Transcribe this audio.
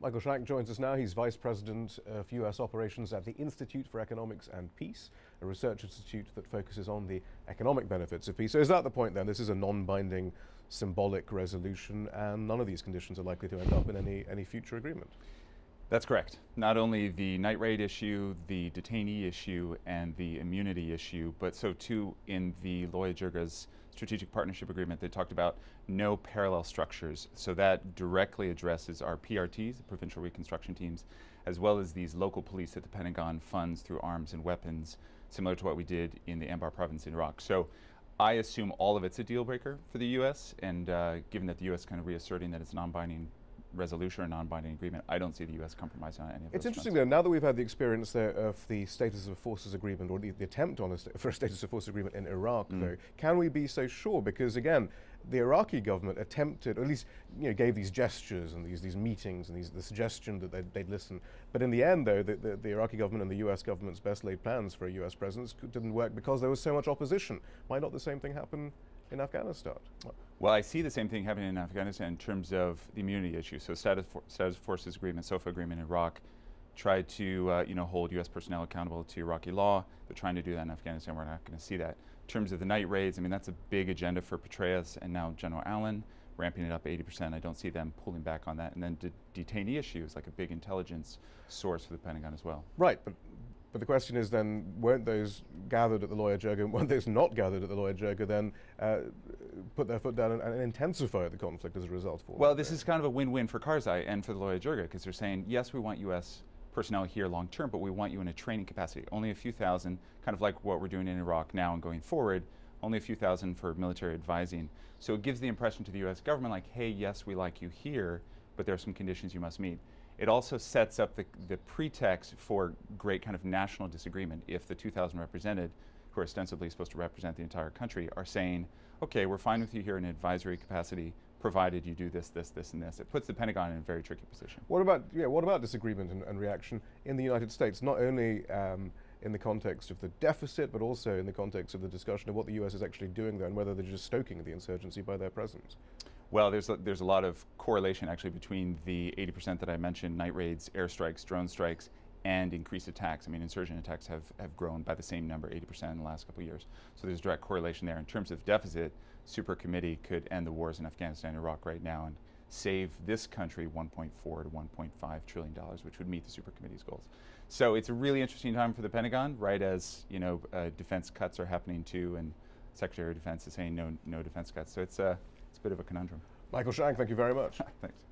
Michael Shank joins us now. He's Vice President of US Operations at the Institute for Economics and Peace, a research institute that focuses on the economic benefits of peace. So is that the point then? This is a non-binding symbolic resolution and none of these conditions are likely to end up in any future agreement? That's correct. Not only the night raid issue, the detainee issue, and the immunity issue, but so too in the Loya Jirga's strategic partnership agreement, they talked about no parallel structures. So that directly addresses our PRTs, the Provincial Reconstruction Teams, as well as these local police that the Pentagon funds through arms and weapons, similar to what we did in the Anbar province in Iraq. So I assume all of it's a deal breaker for the US, and given that the US kind of reasserting that it's non-binding resolution or non-binding agreement, I don't see the U.S. compromising on any of those. It's interesting though, now that we've had the experience there of the status of forces agreement, or the attempt on for a status of forces agreement in Iraq though, can we be so sure? Because again, the Iraqi government attempted, or at least gave these gestures and these meetings and the suggestion that they'd listen. But in the end though, the Iraqi government and the US government's best laid plans for a US presence didn't work because there was so much opposition. Why not the same thing happen in Afghanistan? Well, I see the same thing happening in Afghanistan in terms of the immunity issue. So status forces agreement, SOFA agreement in Iraq, tried to hold U.S. personnel accountable to Iraqi law. They're trying to do that in Afghanistan. We're not going to see that. In terms of the night raids, I mean, that's a big agenda for Petraeus and now General Allen, ramping it up 80%. I don't see them pulling back on that. And then detainee issues, like a big intelligence source for the Pentagon as well. Right, but the question is then, weren't those gathered at the Loya Jirga, and weren't those not gathered at the Loya Jirga then put their foot down and intensify the conflict as a result? Well, this is kind of a win-win for Karzai and for the Loya Jirga, because they're saying, yes, we want U.S. personnel here long term, but we want you in a training capacity. Only a few thousand, kind of like what we're doing in Iraq now and going forward, only a few thousand for military advising. So it gives the impression to the U.S. government like, hey, yes, we like you here, but there are some conditions you must meet. It also sets up the pretext for great kind of national disagreement if the 2,000 represented, who are ostensibly supposed to represent the entire country, are saying, okay, we're fine with you here in an advisory capacity, provided you do this, this, this, and this. It puts the Pentagon in a very tricky position. What about disagreement and reaction in the United States, not only in the context of the deficit, but also in the context of the discussion of what the US is actually doing there and whether they're just stoking the insurgency by their presence? Well, there's a lot of correlation actually between the 80% that I mentioned, night raids, airstrikes, drone strikes, and increased attacks. I mean, insurgent attacks have grown by the same number, 80% in the last couple of years. So there's direct correlation there. In terms of deficit, Super Committee could end the wars in Afghanistan and Iraq right now and save this country $1.4 to $1.5 trillion, which would meet the Super Committee's goals. So it's a really interesting time for the Pentagon, right as defense cuts are happening too, and Secretary of Defense is saying no defense cuts. So it's a bit of a conundrum. Michael Shank, thank you very much. Thanks.